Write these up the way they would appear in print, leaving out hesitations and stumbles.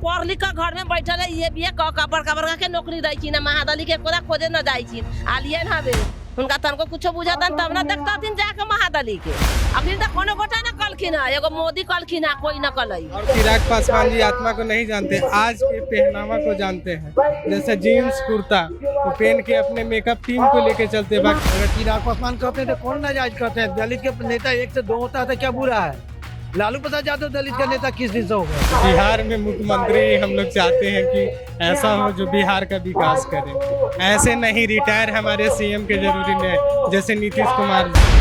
पढ़ लिख के घर में बैठल है, ये भी है बड़का बड़का के नौकरी दै छी ना, महादली के कोदा खोजे न जाई छी आलियन हवे उनका तनको कुछो बुझातन तब ना देखता दिन जाके महादली के। अखनी तक कोनो गोटा न कलखिन है, एगो मोदी कलखिन है, कोई न कलई। और चिराग पासवान जी आत्मा को नहीं जानते, आज के पहनावा को जानते हैं। जैसे जीन्स कुर्ता वो पहन के अपने मेकअप टीम को लेके चलते। अगर चिराग पासवान कहते हैं तो कौन नाजायज कहते हैं? दलित के नेता 1 से 2 होता है तो क्या बुरा है? लालू प्रसाद यादव दलित का नेता किस दिन से होगा? बिहार में मुख्यमंत्री हम लोग चाहते हैं कि ऐसा हो जो बिहार का विकास करे, ऐसे नहीं रिटायर हमारे सीएम के जरूरी नहीं जैसे नीतीश कुमार जी।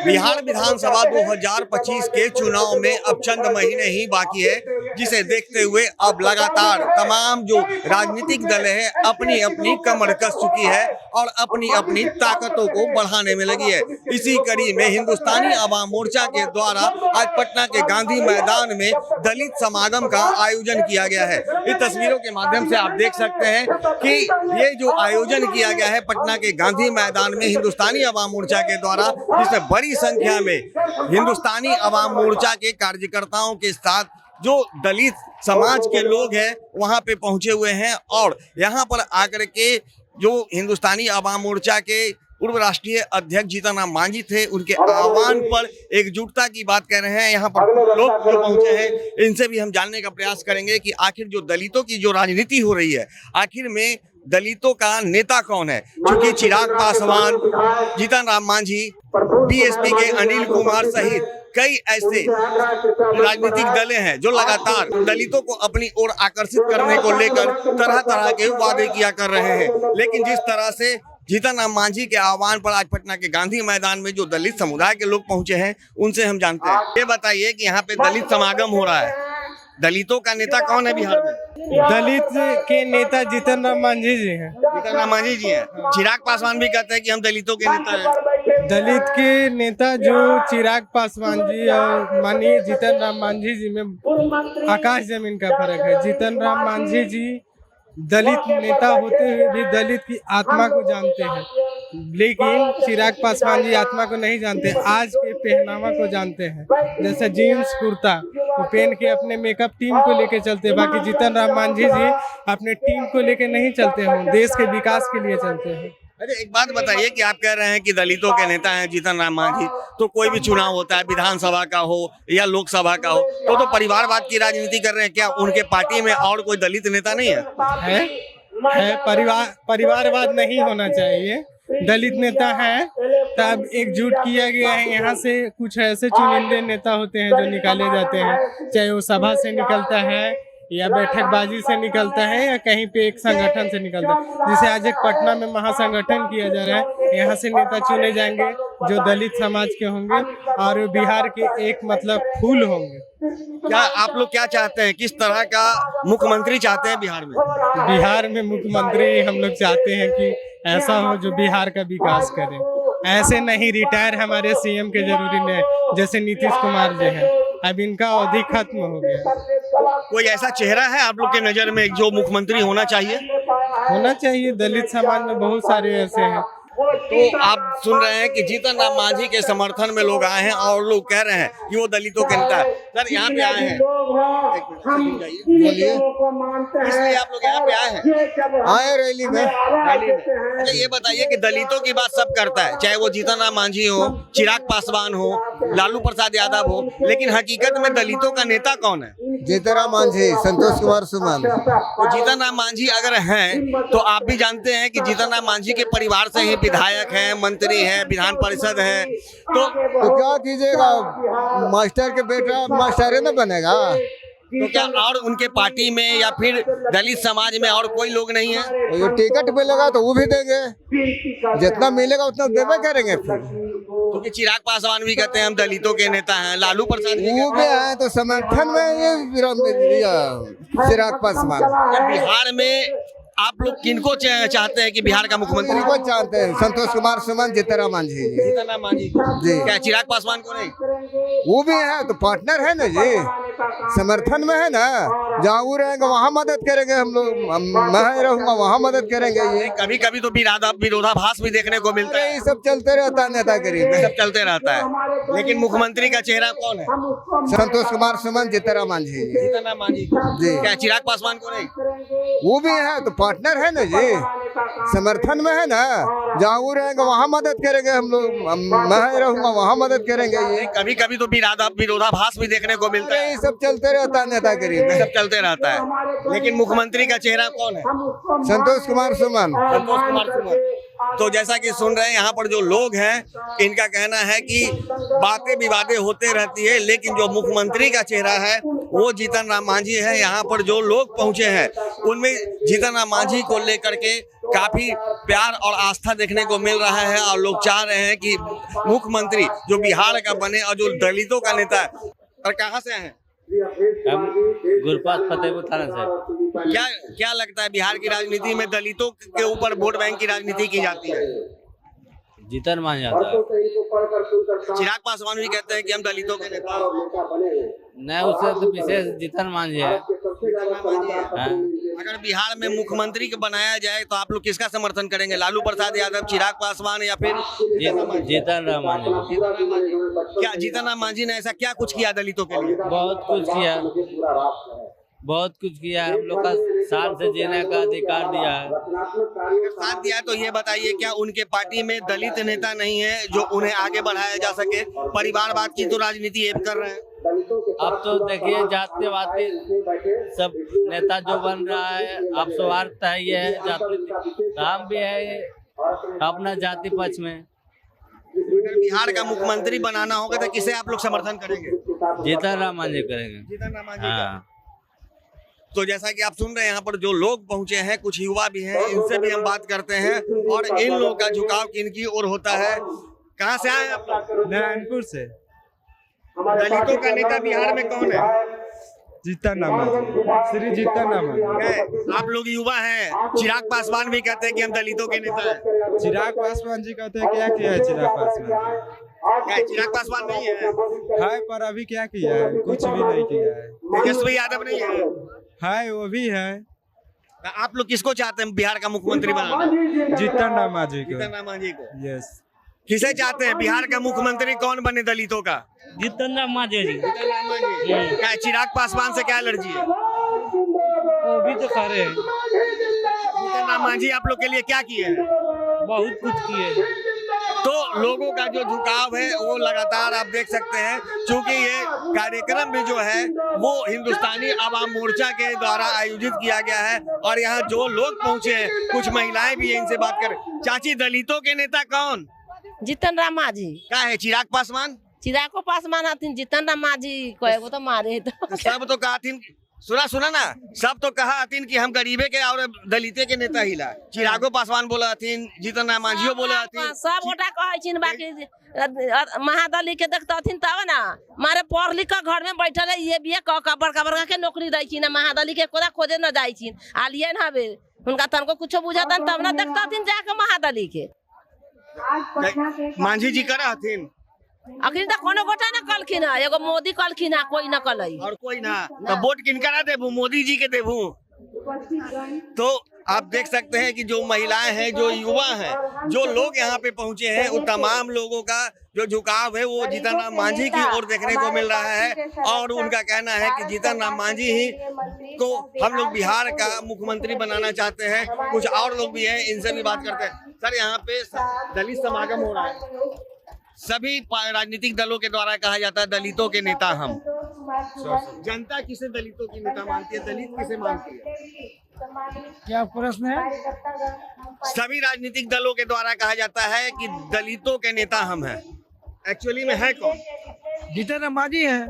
बिहार विधानसभा 2025 के चुनाव में अब चंद महीने ही बाकी है, जिसे देखते हुए अब लगातार तमाम जो राजनीतिक दल है अपनी अपनी कमर कस चुकी है और अपनी अपनी ताकतों को बढ़ाने में लगी है। इसी कड़ी में हिंदुस्तानी अवाम मोर्चा के द्वारा आज पटना के गांधी मैदान में दलित समागम का आयोजन किया गया है। इन तस्वीरों के माध्यम से आप देख सकते हैं कि ये जो आयोजन किया गया है पटना के गांधी मैदान में हिंदुस्तानी अवाम मोर्चा के द्वारा, जिसमें बड़ी संख्या में हिंदुस्तानी अवाम मोर्चा के कार्यकर्ताओं के साथ जो दलित समाज के लोग हैं वहां पे पहुंचे हुए हैं और यहां पर आकर के जो हिंदुस्तानी अवाम मोर्चा के पूर्व राष्ट्रीय अध्यक्ष जीतन राम मांझी थे, उनके आह्वान पर एकजुटता की बात कर रहे हैं। यहाँ पर लोग जो पहुंचे हैं इनसे भी हम जानने का प्रयास करेंगे कि आखिर जो दलितों की जो राजनीति हो रही है, आखिर में दलितों का नेता कौन है। क्योंकि चिराग पासवान, जीतन राम मांझी, बीएसपी के अनिल कुमार सहित कई ऐसे राजनीतिक दल हैं जो लगातार दलितों को अपनी ओर आकर्षित करने को लेकर तरह तरह के वादे किया कर रहे हैं। लेकिन जिस तरह से जीतन राम मांझी के आह्वान पर आज पटना के गांधी मैदान में जो दलित समुदाय के लोग पहुंचे हैं उनसे हम जानते हैं। ये बताइए कि यहाँ पे दलित समागम हो रहा है, दलितों का नेता कौन है बिहार में? दलित के नेता जीतन राम मांझी जी हैं। जीतन राम मांझी जी हैं। चिराग पासवान भी कहते हैं कि हम दलितों के नेता हैं। दलित के नेता जो चिराग पासवान जी और माननीय जीतन राम मांझी जी में आकाश जमीन का फर्क है। जीतन राम मांझी जी दलित नेता होते हुए भी दलित की आत्मा को जानते हैं, लेकिन चिराग पासवान जी आत्मा को नहीं जानते, आज के पहनावा को जानते हैं। जैसे जीन्स कुर्ता वो पहन के अपने मेकअप टीम को लेके चलते। बाकी जीतन राम मांझी जी अपने टीम को लेके नहीं चलते हैं, देश के विकास के लिए चलते हैं। अच्छा, एक बात बताइए कि आप कह रहे हैं कि दलितों के नेता हैं जीतन राम मांझी, तो कोई भी चुनाव होता है विधानसभा का हो या लोकसभा का हो तो परिवारवाद की राजनीति कर रहे हैं क्या? उनके पार्टी में और कोई दलित नेता नहीं है? परिवारवाद नहीं होना चाहिए। दलित नेता है तब एकजुट किया गया है। यहाँ से कुछ ऐसे चुनिंदे नेता होते हैं जो निकाले जाते हैं, चाहे वो सभा से निकलता है या बैठकबाजी से निकलता है या कहीं पे एक संगठन से निकलता है। जिसे आज एक पटना में महासंगठन किया जा रहा है, यहाँ से नेता चुने जाएंगे जो दलित समाज के होंगे और बिहार के एक मतलब फूल होंगे। क्या आप लोग क्या चाहते हैं, किस तरह का मुख्यमंत्री चाहते हैं बिहार में? बिहार में मुख्यमंत्री हम लोग चाहते हैं कि ऐसा हो जो बिहार का विकास करे, ऐसे नहीं रिटायर हमारे सीएम के जरूरी नहीं जैसे नीतीश कुमार जी हैं। अब इनका अवधि खत्म हो गया। कोई ऐसा चेहरा है आप लोग के नजर में जो मुख्यमंत्री होना चाहिए? दलित समाज में बहुत सारे ऐसे हैं। तो आप सुन रहे हैं कि जीतन राम मांझी के समर्थन में लोग आए हैं और लोग कह रहे हैं कि वो दलितों के नेता है। सर यहाँ पे आए हैं, बोलिए। इसलिए आप लोग यहाँ पे आए हैं? आए रैली में। अच्छा, ये बताइए कि दलितों की बात सब करता है, चाहे वो जीतन राम मांझी हो, चिराग पासवान हो, लालू प्रसाद यादव हो, लेकिन हकीकत में दलितों का नेता कौन है? जीतन राम मांझी, संतोष कुमार सुमन। तो जीतन राम मांझी अगर हैं तो आप भी जानते हैं कि जीतन राम मांझी के परिवार से ही विधायक हैं, मंत्री हैं, विधान परिषद है, तो क्या कीजिएगा, मास्टर के बेटा मास्टर न बनेगा। तो क्या और उनके पार्टी में या फिर दलित समाज में और कोई लोग नहीं है? ये टिकट मिलेगा तो वो भी देंगे, जितना मिलेगा उतना देवे करेंगे। फिर क्योंकि चिराग पासवान भी कहते हैं हम दलितों के नेता हैं, लालू प्रसाद वो भी आए तो समर्थन में ये चिराग पासवान। बिहार में आप लोग किनको चाहते हैं कि बिहार का मुख्यमंत्री? को चाहते हैं संतोष कुमार सुमन, जीतनराम मांझी जी। जीतनराम मांझी जी। क्या चिराग पासवान को नहीं? वो भी है तो पार्टनर है ना जी, समर्थन में है ना, जहाँ वो रहेंगे वहाँ मदद करेंगे हम लोग, मैं रहूँगा वहाँ मदद करेंगे। ये कभी कभी तो विरोधाभास भी देखने को मिलता है, ये सब चलते रहता है नेतागिरी में। सब चलते रहता है, लेकिन मुख्यमंत्री का चेहरा कौन है? संतोष कुमार सुमन, जीतनराम मांझी जी। जीतनराम मांझी जी। क्या चिराग पासवान को नहीं? वो भी है तो पार्टनर है ना जी, समर्थन में है ना, जहाँ वो रहेंगे वहाँ मदद करेंगे हम लोग, मैं रहूँगा वहाँ मदद करेंगे। ये कभी कभी तो विरोधाभास भी देखने को मिलता है, ये सब चलते रहता है नेतागिरी में। सब चलते रहता है, लेकिन मुख्यमंत्री का चेहरा कौन है? संतोष कुमार सुमन। संतोष कुमार सुमन। तो जैसा कि सुन रहे हैं यहाँ पर जो लोग हैं, इनका कहना है कि बातें विवादें होते रहती है, लेकिन जो मुख्यमंत्री का चेहरा है वो जीतनराम मांझी है। यहाँ पर जो लोग पहुंचे हैं उनमें जीतनराम मांझी को लेकर के काफी प्यार और आस्था देखने को मिल रहा है, और लोग चाह रहे हैं कि मुख्यमंत्री जो बिहार का बने और जो दलितों का नेता है। और कहाँ से हैं? हम गुरपात फतेहपुर थाना से। क्या लगता है बिहार की राजनीति में दलितों के ऊपर वोट बैंक की राजनीति की जाती है? जीतन मान जाता है। चिराग पासवान भी कहते हैं कि हम दलितों के नेता हैं। नहीं, उससे तो विशेष जीतन मान है। हाँ। अगर बिहार में मुख्यमंत्री को बनाया जाए तो आप लोग किसका समर्थन करेंगे? लालू प्रसाद यादव, चिराग पासवान या फिर जीतन राम मांझी? क्या जीतनराम मांझी ने ऐसा क्या कुछ किया दलितों के लिए? बहुत कुछ किया, बहुत कुछ किया। हम लोग का साथ से जीने का अधिकार दिया है। साथ दिया है तो ये बताइए, क्या उनके पार्टी में दलित नेता नहीं है जो उन्हें आगे बढ़ाया जा सके? परिवारवाद की तो राजनीति ये कर रहे हैं। अब तो देखिए जातिवादी सब नेता जो बन रहा है, अब स्वार्थ है, ये है जाति काम भी है ये अपना जाति पक्ष में। अगर बिहार का मुख्यमंत्री बनाना होगा तो किसे आप लोग समर्थन करेंगे? जीतन राम मांझी करेंगे। जीतनराम मांझी का। हाँ। तो जैसा कि आप सुन रहे हैं यहाँ पर जो लोग पहुंचे हैं, कुछ युवा भी हैं, इनसे भी हम बात करते हैं और इन लोगों का झुकाव किनकी ओर होता है। कहाँ से आए आप लोग? नारायणपुर से। दलितों का नेता बिहार में कौन है? जीतनराम मांझी, श्री जीतनराम मांझी। आप लोग युवा हैं, चिराग पासवान भी कहते हैं कि हम दलितों के नेता हैं। चिराग पासवान जी कहते हैं क्या किया है चिराग पासवान जी? क्या चिराग पासवान नहीं है? पर अभी क्या किया है? कुछ भी नहीं किया है। तेजस्वी यादव नहीं है? वो भी है। आप लोग किसको चाहते हैं बिहार का मुख्यमंत्री बनाना? जीतनराम मांझी को। जीतनराम मांझी को। यस। किसे चाहते हैं बिहार का मुख्यमंत्री कौन बने दलितों का? जीतन मांझी जी। जीतनराम मांझी। क्या चिराग पासवान से क्या एलर्जी है? वो भी तो खा रहे हैं, जीतनराम मांझी आप लोग के लिए क्या किए हैं? बहुत कुछ किए। तो लोगों का जो झुकाव है वो लगातार आप देख सकते हैं, क्योंकि ये कार्यक्रम भी जो है वो हिंदुस्तानी आवाम मोर्चा के द्वारा आयोजित किया गया है। और यहाँ जो लोग पहुंचे हैं, कुछ महिलाएं भी हैं, इनसे बात करें। चाची, दलितों के नेता कौन? जीतनराम मांझी। क्या है? चिराग पासवान? चिराग पासवान हथिन, जीतनराम मांझी को तो मारे तो सब तो कहथिन, सुना ना, सब तो कहा हथिन कि हम गरीबे के और दलिते के नेता हिला। चिरागो पासवान बोला हथिन, जीतनराम मांझियो बोला हथिन, सब गोटा कहै बाकी महादलित के देखता हथिन तब ना मारे पढ़ लिख के घर में बैठल है, ये भी बड़का बड़का के नौकरी दै छी ना, महादलित के कोदा खोजे न जाइ छी। आलियन हवे उनका तनको कुछ बुझातन तब ना देखता हथिन जाके महादलित के। मांझी जी करा हथिन अखिन तक कोनो गोटा न कलखिन, एगो मोदी कलखिन, कोई न कलई और कोई ना। तो वोट किनकरा देबू? मोदी जी के देबू। तो आप देख सकते हैं कि जो महिलाएं हैं, जो युवा हैं, जो लोग यहाँ पे पहुंचे हैं, उन तमाम लोगों का जो झुकाव है वो जीतनराम मांझी की ओर देखने को मिल रहा है। और उनका कहना है कि जीतनराम मांझी ही को हम लोग बिहार का मुख्यमंत्री बनाना चाहते हैं। कुछ और लोग भी हैं, इनसे भी बात करते हैं। सर, यहाँ पे दलित समागम हो रहा है, सभी राजनीतिक दलों के द्वारा कहा जाता है दलितों के नेता हम। जनता किसे दलितों की नेता मानती है? दलित किसे मानती है? क्या प्रश्न है? सभी राजनीतिक दलों के द्वारा कहा जाता है कि दलितों के नेता हम हैं। एक्चुअली में है कौन? जीतनराम मांझी है।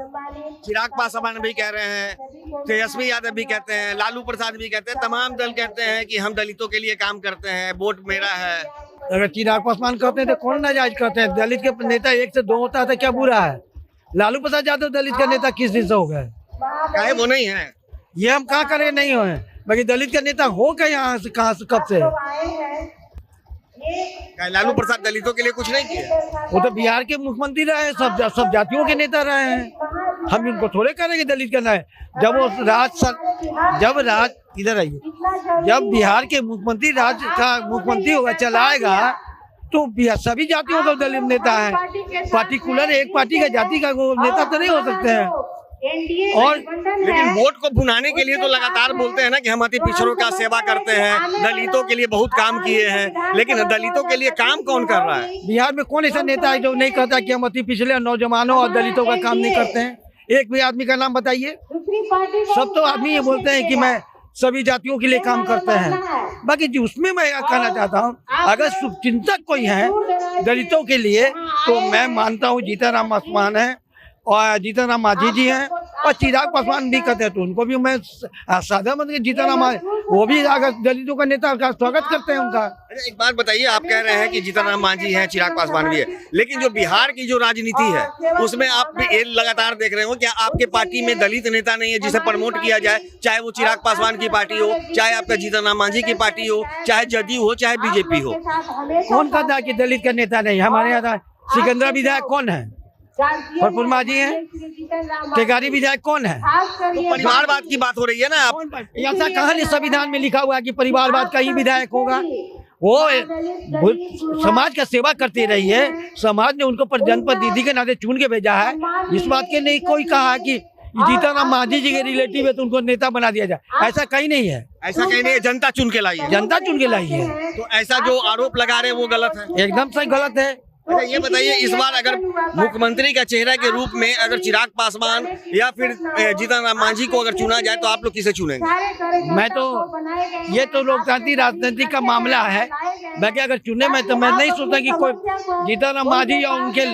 चिराग पासवान भी कह रहे हैं, तेजस्वी यादव भी कहते हैं, लालू प्रसाद भी कहते हैं, तमाम दल कहते हैं कि हम दलितों के लिए काम करते हैं, वोट मेरा है। अगर चिराग पासवान कहते हैं तो कौन नाजायज कहते हैं? दलित के नेता एक से दो होता है तो क्या बुरा है? लालू प्रसाद यादव दलित का नेता किस दिन से हो गए? काहे वो नहीं है? ये हम कहाँ करे नहीं हुए। बाकी दलित का नेता हो क्या यहाँ से, कहाँ से, कब से? क्या लालू प्रसाद दलितों के लिए कुछ नहीं किया? वो तो बिहार के मुख्यमंत्री रहे हैं, सब जातियों के नेता रहे हैं। हम इनको थोड़े करेंगे दलित करना है। जब वो इधर आइए, जब बिहार के मुख्यमंत्री राज्य का मुख्यमंत्री होगा, चलाएगा, तो सभी जातियों का दलित नेता है। पार्टिकुलर एक पार्टी का जाति का वो नेता तो नहीं हो सकते हैं। और लेकिन वोट को भुनाने के लिए तो लगातार बोलते हैं ना कि हम अति पिछड़ों का सेवा करते हैं, दलितों के लिए बहुत काम किए हैं, लेकिन दलितों के लिए काम कौन कर रहा है? बिहार में कौन ऐसा नेता है जो नहीं कहता कि हम अति पिछड़े नौजवानों और दलितों का काम नहीं करते हैं? एक भी आदमी का नाम बताइए। सब तो आदमी ये बोलते हैं कि मैं सभी जातियों के लिए काम करते हैं। बाकी जी उसमें मैं कहना चाहता हूँ, अगर शुभचिंतक कोई है दलितों के लिए, तो मैं मानता हूँ जीतन राम पासवान है और जीतन राम मांझी जी हैं, और चिराग पासवान भी कहते हैं, तो उनको भी मैं साधा मतलब जीतन राम, वो भी अगर दलितों का नेता का स्वागत करते हैं उनका। एक बात बताइए, आप कह रहे हैं कि जीतन राम मांझी हैं, चिराग पासवान भी है, लेकिन जो बिहार की जो राजनीति है उसमें आप भी लगातार देख रहे हो, क्या आपके पार्टी में दलित नेता नहीं है जिसे प्रमोट किया जाए? चाहे वो चिराग पासवान की पार्टी हो, चाहे आपका जीतन राम मांझी की पार्टी हो, चाहे जदयू हो, चाहे बीजेपी हो। कौन कहता है कि दलित का नेता नहीं? हमारे यहाँ सिकंदरा विधायक कौन है? फरपुर मांझी है। टेकारी विधायक कौन है? तो परिवारवाद की बात हो रही है ना। आप ऐसा कहाँ संविधान में लिखा हुआ है कि परिवारवाद का ही विधायक होगा? वो समाज का सेवा करती रही है, समाज ने उनको जनप्रतिनिधि के नाते चुन के भेजा है। इस बात के नहीं कोई कहा कि जीतन राम मांझी जी के रिलेटिव है तो उनको नेता बना दिया जाए, ऐसा कहीं नहीं है। ऐसा कहीं नहीं है, जनता चुन के लाई है। जनता चुन के लाई है। तो ऐसा जो आरोप लगा रहे हैं वो गलत है, एकदम सही गलत है। अच्छा ये बताइए, इस बार अगर मुख्यमंत्री का चेहरा के रूप में अगर चिराग पासवान या फिर जीतन राम मांझी को अगर चुना जाए तो आप लोग किसे चुनेंगे? मैं तो ये तो लोकतांत्रिक राजनीति का मामला है। बाकी अगर चुने में तो मैं नहीं सोचता कि कोई जीतन राम मांझी या उनके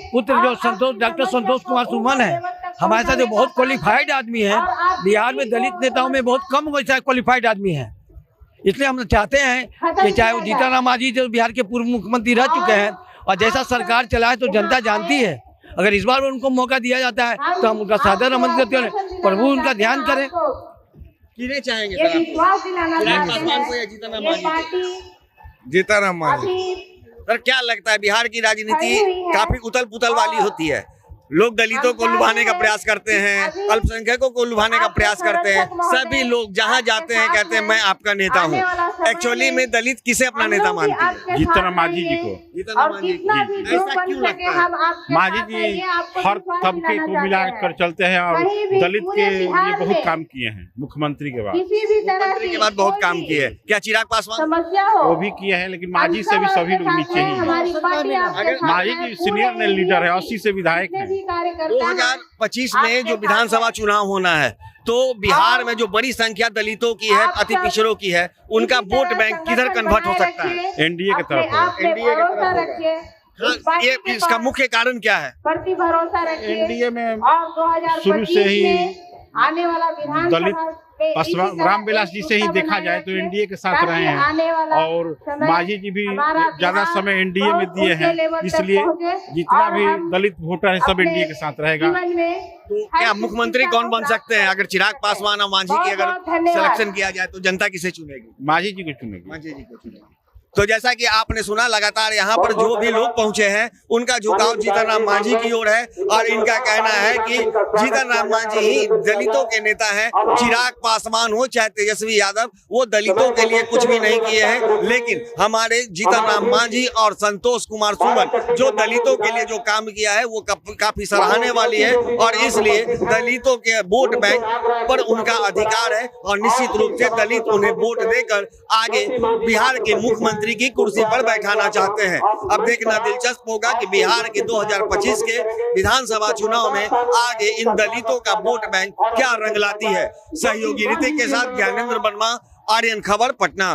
पुत्र जो डॉक्टर संतोष कुमार सुमन है, हमारे साथ जो बहुत क्वालिफाइड आदमी है। बिहार में दलित नेताओं में बहुत कम वैसा क्वालिफाइड आदमी है। इसलिए हम चाहते हैं कि चाहे वो जीतन राम मांझी जो बिहार के पूर्व मुख्यमंत्री रह चुके हैं और जैसा सरकार चलाए तो जनता जानती है, अगर इस बार उनको मौका दिया जाता है तो हम उनका सादर नमन करते हैं। प्रभु उनका ध्यान करें। किन्हें चाहेंगे सर आप? चिराग पासवान को या जीतन राम मांझी को? जीतन राम मांझी। सर क्या लगता है, बिहार की राजनीति काफी उथल पुथल वाली होती है, लोग दलितों को लुभाने का प्रयास करते हैं, अल्पसंख्यकों को लुभाने का प्रयास करते हैं, सभी लोग जहां जाते हैं कहते हैं मैं आपका नेता हूं। एक्चुअली में दलित किसे अपना नेता मानते हैं? जीतन राम मांझी जी को। जीतन राम मांझी जी। ऐसा क्यों लगता है? मांझी जी हर तबके को मिलाकर चलते हैं और दलित के लिए बहुत काम किए हैं। मुख्यमंत्री के बाद बहुत काम किए हैं। क्या चिराग पासवान? वो भी किए हैं, लेकिन मांझी से भी सभी लोग नीचे ही हैं। मांझी जी सीनियर लीडर है, 80 से विधायक है। 2025 में जो विधानसभा चुनाव होना है, तो बिहार में जो बड़ी संख्या दलितों की है, अति पिछड़ों की है, उनका वोट बैंक किधर कन्वर्ट हो सकता है? एनडीए की तरफ। एनडीए की तरफ। ये इसका मुख्य कारण क्या है? एनडीए में शुरू से ही दलित रामविलास जी से ही देखा जाए तो एनडीए के साथ रहे हैं, और मांझी जी भी ज्यादा समय एनडीए में दिए हैं, इसलिए जितना भी दलित वोटर है सब एनडीए के साथ रहेगा। तो क्या मुख्यमंत्री कौन बन सकते हैं अगर चिराग पासवान और मांझी की अगर सिलेक्शन किया जाए तो जनता किसे चुनेगी? मांझी जी को चुनेगी। मांझी जी को चुनेगी। तो जैसा कि आपने सुना, लगातार यहाँ पर जो भी लोग पहुंचे हैं उनका झुकाव जीतन राम मांझी की ओर है, और इनका कहना है कि जीतन राम मांझी ही दलितों के नेता हैं। चिराग पासवान हो चाहे तेजस्वी यादव, वो दलितों के लिए कुछ भी नहीं किए हैं, लेकिन हमारे जीतन राम मांझी और संतोष कुमार सुमन जो दलितों के लिए जो काम किया है वो काफी सराहने वाली है, और इसलिए दलितों के वोट बैंक पर उनका अधिकार है, और निश्चित रूप से दलित उन्हें वोट देकर आगे बिहार के मुख्यमंत्री की कुर्सी पर बैठाना चाहते हैं। अब देखना दिलचस्प होगा कि बिहार के 2025 के विधानसभा चुनाव में आगे इन दलितों का वोट बैंक क्या रंग लाती है। सहयोगी ऋतिक के साथ ज्ञानेंद्र वर्मा, आर्यन खबर, पटना।